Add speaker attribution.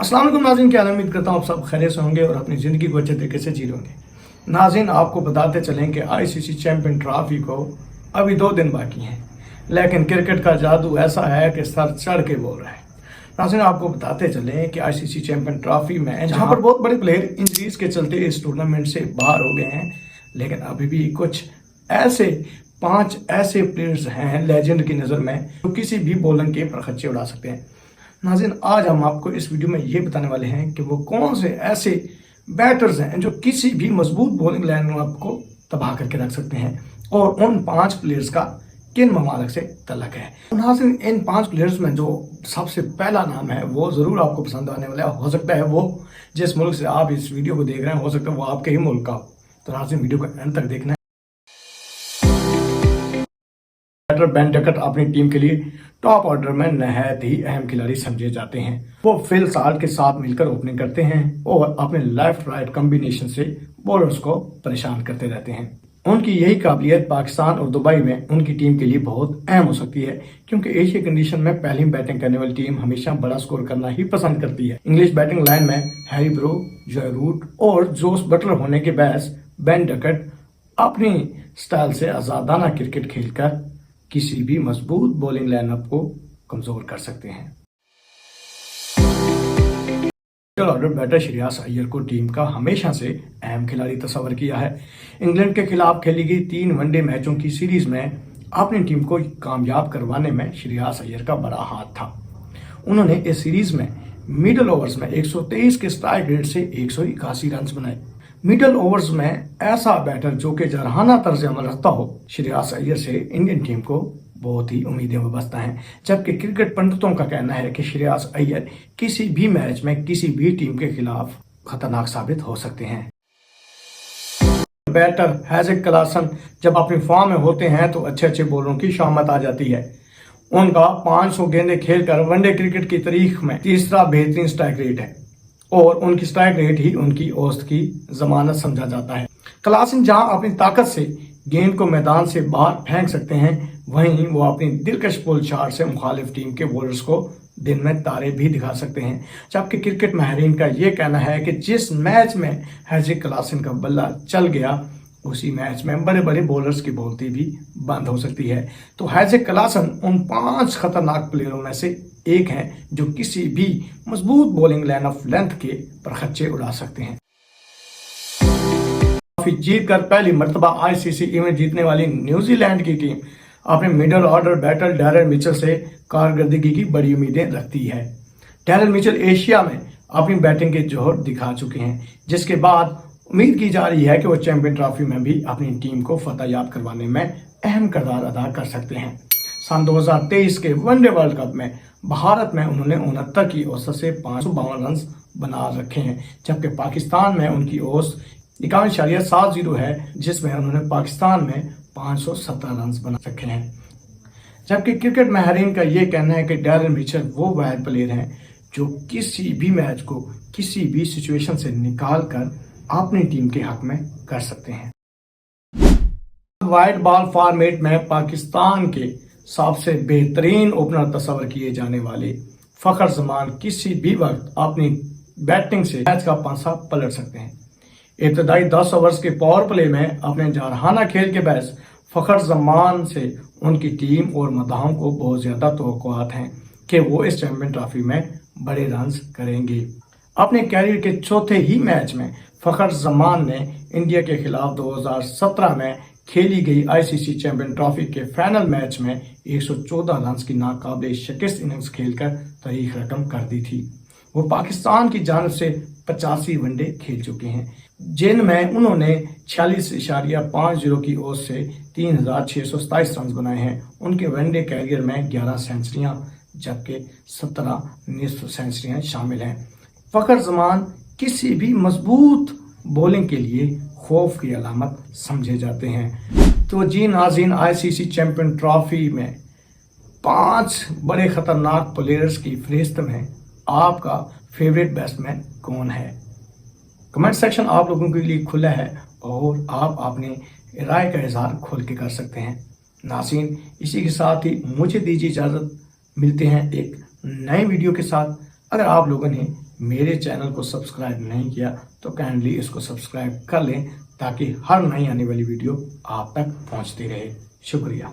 Speaker 1: अस्सलाम वालेकुम नाज़रीन, क्या उम्मीद करता हूँ आप सब खैरियत से होंगे और अपनी ज़िंदगी को अच्छे तरीके से जी रहे होंगे। नाज़रीन, आपको बताते चलें कि आईसीसी चैंपियन ट्रॉफी को अभी 2 दिन बाकी हैं, लेकिन क्रिकेट का जादू ऐसा है कि सर चढ़ के बोल रहा है। नाज़रीन, आपको बताते चलें कि आईसीसी चैंपियन ट्रॉफी में जहाँ पर बहुत बड़े प्लेयर इंजरीज के चलते इस टूर्नामेंट से बाहर हो गए हैं, लेकिन अभी भी कुछ ऐसे 5 ऐसे प्लेयर्स हैं लेजेंड की नज़र में जो किसी भी बॉलर के परखच्चे उड़ा सकते हैं। नाज़रीन, आज हम आपको इस वीडियो में ये बताने वाले हैं कि वो कौन से ऐसे बैटर्स हैं जो किसी भी मजबूत बॉलिंग लाइनअप को तबाह करके रख सकते हैं और उन 5 प्लेयर्स का किन ममालिक से तल्लुक है। नाज़रीन, इन 5 प्लेयर्स में जो सबसे पहला नाम है वो ज़रूर आपको पसंद आने वाला है। हो सकता है वो जिस मुल्क से आप इस वीडियो को देख रहे हैं, हो सकता है वो आपके ही मुल्क का हो। तो नाज़रीन, वीडियो को एंड तक देखना है। बैटर बेन डकट अपनी टीम के लिए टॉप ऑर्डर में नहायत ही अहम खिलाड़ी समझे जाते हैं। वो फिल साल्ट के साथ मिलकर ओपनिंग करते हैं और अपने लेफ्ट राइट कॉम्बिनेशन से बॉलर्स को परेशान करते रहते हैं। उनकी यही काबिलियत पाकिस्तान और दुबई में उनकी टीम के लिए बहुत अहम हो सकती है, क्योंकि एशिया कंडीशन में पहली बैटिंग करने वाली टीम हमेशा बड़ा स्कोर करना ही पसंद करती है। इंग्लिश बैटिंग लाइन में हैरी ब्रो, जॉय रूट और जोस बटलर होने के बाद बेन डकट अपनी स्टाइल से आजादाना क्रिकेट खेलकर किसी भी मजबूत बॉलिंग लाइनअप को कमजोर कर सकते हैं। ऑर्डर बैटर श्रेयस अय्यर को टीम का हमेशा से अहम खिलाड़ी तस्वर किया है। इंग्लैंड के खिलाफ खेली गई 3 वनडे मैचों की सीरीज में अपनी टीम को कामयाब करवाने में श्रेयस अय्यर का बड़ा हाथ था। उन्होंने इस सीरीज में मिडल ओवर्स में 123 के स्ट्राइक रेट से 181 रन बनाए। मिडल ओवर्स में ऐसा बैटर जो कि जरहाना तर्ज अमल रखता हो, श्रेयस अय्यर से इंडियन टीम को बहुत ही उम्मीदें वाबस्ता हैं। जबकि क्रिकेट पंडितों का कहना है कि श्रेयस अय्यर किसी भी मैच में किसी भी टीम के खिलाफ खतरनाक साबित हो सकते हैं। बैटर हेज़ेक क्लासन जब अपनी फॉर्म में होते हैं तो अच्छे बॉलरों की शामत आ जाती है। उनका 500 गेंदें खेलकर वनडे क्रिकेट की तारीख में तीसरा बेहतरीन स्ट्राइक रेट है और उनकी स्ट्राइक रेट ही उनकी औसत की जमानत समझा जाता है। क्लासन जहां अपनी ताकत से गेंद को मैदान से बाहर फेंक सकते हैं, वहीं वो अपनी दिलकश पुल शॉट से मुखालिफ टीम के बॉलर्स को दिन में तारे भी दिखा सकते हैं। जबकि क्रिकेट माहिरीन का ये कहना है कि जिस मैच में हेज़ेक क्लासन का बल्ला चल गया, उसी मैच में बड़े बड़े बॉलर्स की बोलती भी बंद हो सकती है। तो हेज़ेक क्लासन उन 5 खतरनाक प्लेयरों में से एक हैं जो किसी भी मजबूत बॉलिंग लाइन ऑफ लेंथ के परखच्चे उड़ा सकते हैं। जीत कर पहली मर्तबा आईसीसी इवेंट जीतने वाली न्यूजीलैंड की टीम अपने middle order batter Darren Mitchell से कारकर्दगी की बड़ी उम्मीदें रखती है। डैरेन मिचेल एशिया में अपनी बैटिंग के जोहर दिखा चुके हैं, जिसके बाद उम्मीद की जा रही है कि वो चैंपियन ट्रॉफी में भी अपनी टीम को फतह याब करवाने में अहम किरदार अदा कर सकते हैं। सन 2023 के वनडे वर्ल्ड कप में भारत में उन्होंने 69 की औसत से 552 रन बना रखे हैं, जबकि पाकिस्तान में उनकी औसत 51.70 है, जिसमें उन्होंने पाकिस्तान में 517 रन बना रखे हैं। जबकि क्रिकेट माहिरीन का ये कहना है कि डैरेन मिचेल वो वाहिद प्लेयर हैं जो किसी भी मैच को किसी भी सिचुएशन से निकाल कर अपनी टीम के हक में कर सकते हैं। वाइट बॉल फॉर्मेट में पाकिस्तान के सबसे बेहतरीन ओपनर तस्वर किए जाने वाले फखर जमान किसी भी वक्त अपनी बैटिंग से मैच का पांसा पलट सकते हैं। इब्तदाई 10 ओवर्स के पावर प्ले में अपने जारहाना खेल के बाद फखर जमान से उनकी टीम और मदाहों को बहुत ज्यादा तवक्कुआत हैं कि वो इस चैंपियन ट्रॉफी में बड़े रन करेंगे। अपने कैरियर के चौथे ही मैच में फखर जमान ने इंडिया के खिलाफ 2017 में खेली गई आईसीसी चैंपियन ट्रॉफी के फाइनल मैच में 114 रन की नाकाबिल शिकस्त इनिंग्स खेलकर तारीख रकम कर दी थी। वो पाकिस्तान की जानिब से 85 वनडे खेल चुके हैं, जिनमें उन्होंने 46.50 की ओर से 3627 रन बनाए हैं। उनके वनडे कैरियर में 11 सेंचुरियां जबकि 17 निस्फ सेंचुरियां शामिल हैं। फखर जमान किसी भी मजबूत बॉलिंग के लिए खौफ की अलामत समझे जाते हैं। तो जी नाज़रीन, आईसीसी चैंपियन ट्रॉफी में 5 बड़े खतरनाक प्लेयर्स की फहरिस्त में आपका फेवरेट बैट्समैन कौन है? कमेंट सेक्शन आप लोगों के लिए खुला है और आप अपने राय का इजहार खोल के कर सकते हैं। नाज़रीन, इसी के साथ ही मुझे दीजिए इजाज़त। मिलते हैं एक नए वीडियो के साथ। अगर आप लोगों ने میرے چینل کو سبسکرائب نہیں کیا تو کائنڈلی اس کو سبسکرائب کر لیں تاکہ ہر نئی آنے والی ویڈیو آپ تک پہنچتی رہے. شکریہ.